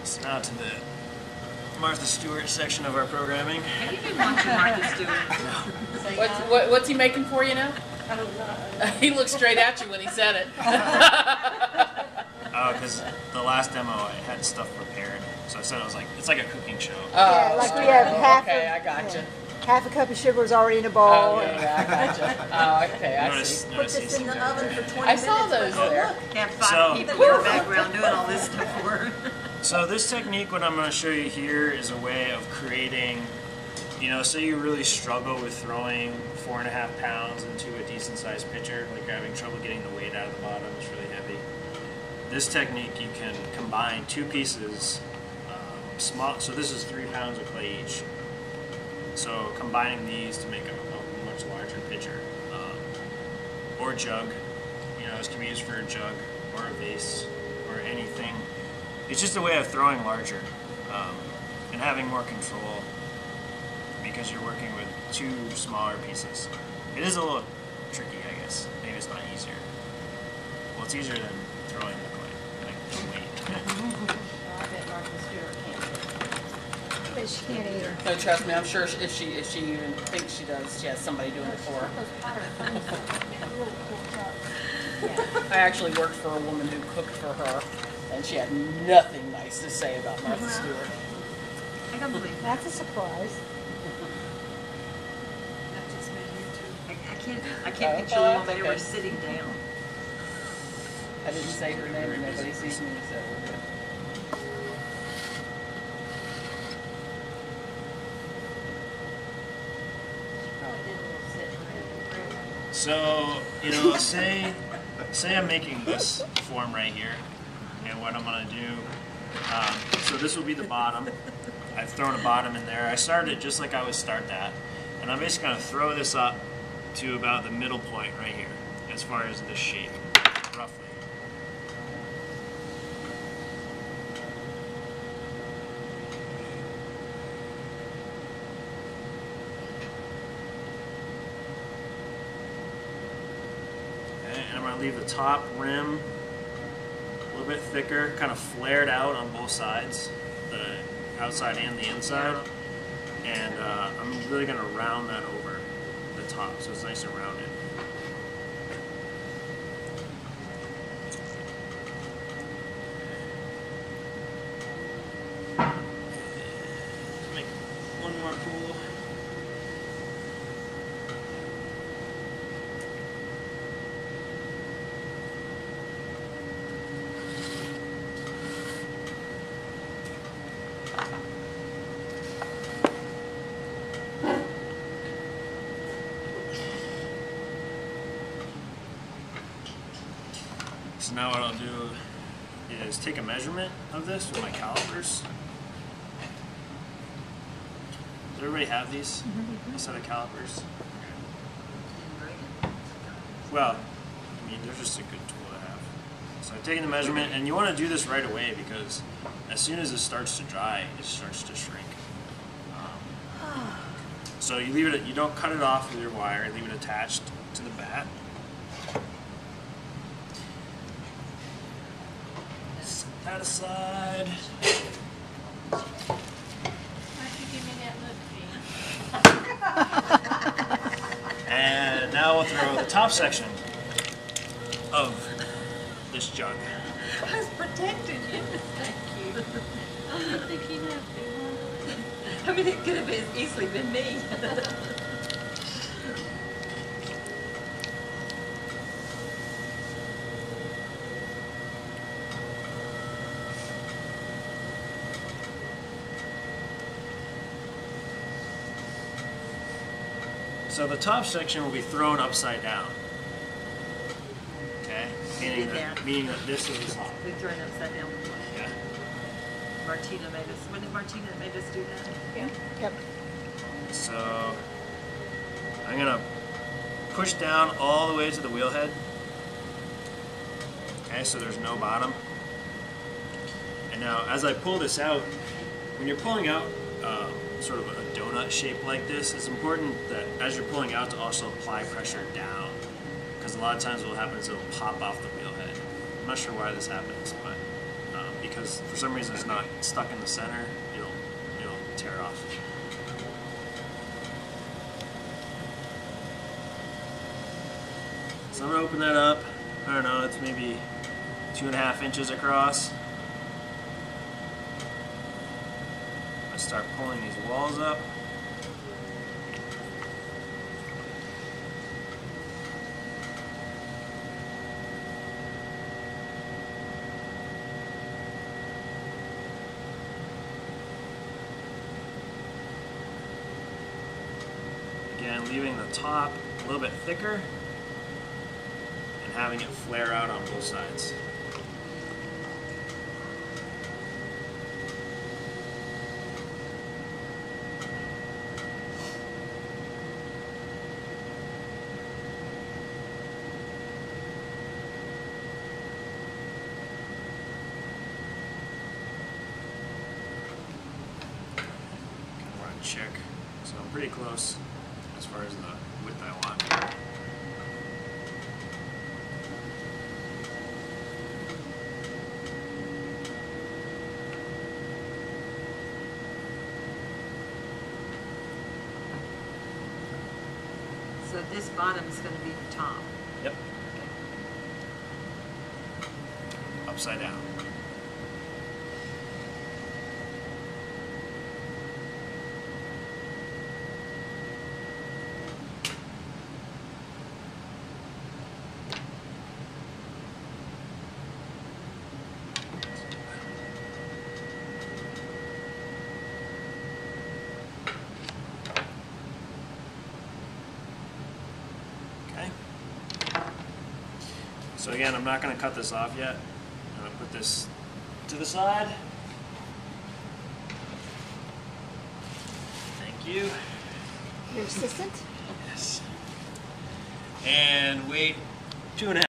So now to the Martha Stewart section of our programming. Have you been watching Martha Stewart? No. What's he making for you now? He looked straight at you when he said it. Oh, because the last demo I had stuff prepared, so I said it was like it's like a cooking show. Yeah, like we have half. Okay, I gotcha. Yeah, half a cup of sugar is already in a bowl. Oh yeah, I gotcha. Oh, okay, I see. Put this in the oven for 20 minutes. I saw those there. Have 5 people in the background doing all this stuff for her. So this technique, what I'm going to show you here, is a way of creating, you know, say you really struggle with throwing 4.5 pounds into a decent sized pitcher, like you're having trouble getting the weight out of the bottom, it's really heavy. This technique, you can combine 2 pieces, small. So this is 3 pounds of clay each. So combining these to make a much larger pitcher, or jug. You know, this can be used for a jug or a vase or anything. It's just a way of throwing larger and having more control because you're working with 2 smaller pieces. It is a little tricky, I guess. Maybe it's not easier. Well, it's easier than throwing the clay, like the weight. I bet Martha Stewart can't. But she can't either. No, trust me, I'm sure if she even thinks she does, she has somebody doing it for her. I actually worked for a woman who cooked for her, and she had nothing nice to say about Martha Stewart. I don't believe that. That's a surprise. That just made me too. I can't picture the one they were sitting down. I didn't say her name, and nobody sees me, so we're good. So, you know, say I'm making this form right here, and what I'm going to do, so this will be the bottom. I've thrown a bottom in there. I started it just like I would start that, and I'm basically going to throw this up to about the middle point right here, as far as the shape, roughly. And I'm going to leave the top rim a little bit thicker, kind of flared out on both sides, the outside and the inside. And I'm really going to round that over the top so it's nice and rounded. Make one more pool. So now what I'll do is take a measurement of this with my calipers. Does everybody have these? A set of calipers? Well, I mean, they're just a good tool to have. So I'm taking the measurement, and you want to do this right away because as soon as it starts to dry, it starts to shrink. So you leave it. You don't cut it off with your wire. Leave it attached to the bat. Set that aside. Why'd you give me that look, And now we'll throw the top section of this jug. I was protecting you. Thank you. I didn't think you'd have to. I mean, it could have easily been me. So the top section will be thrown upside down. Okay? Meaning that this is We threw it upside down before. yeah. Martina made us. When did Martina made us do that? Yeah. Yep. So I'm gonna push down all the way to the wheel head. Okay, so there's no bottom. And now as I pull this out, when you're pulling out sort of a donut shape like this, it's important that as you're pulling out to also apply pressure down, because a lot of times what will happen is it'll pop off the wheel head. I'm not sure why this happens, but because for some reason it's not stuck in the center, it'll tear off. So I'm gonna open that up. I don't know, it's maybe 2.5 inches across. I'm gonna start pulling these walls up. Again, leaving the top a little bit thicker and having it flare out on both sides. Run check, so I'm pretty close as far as the width I want. So this bottom is going to be the top. Yep. Upside down. Okay. So again, I'm not going to cut this off yet. I'm going to put this to the side. Thank you. Your assistant? Yes. And wait 2.5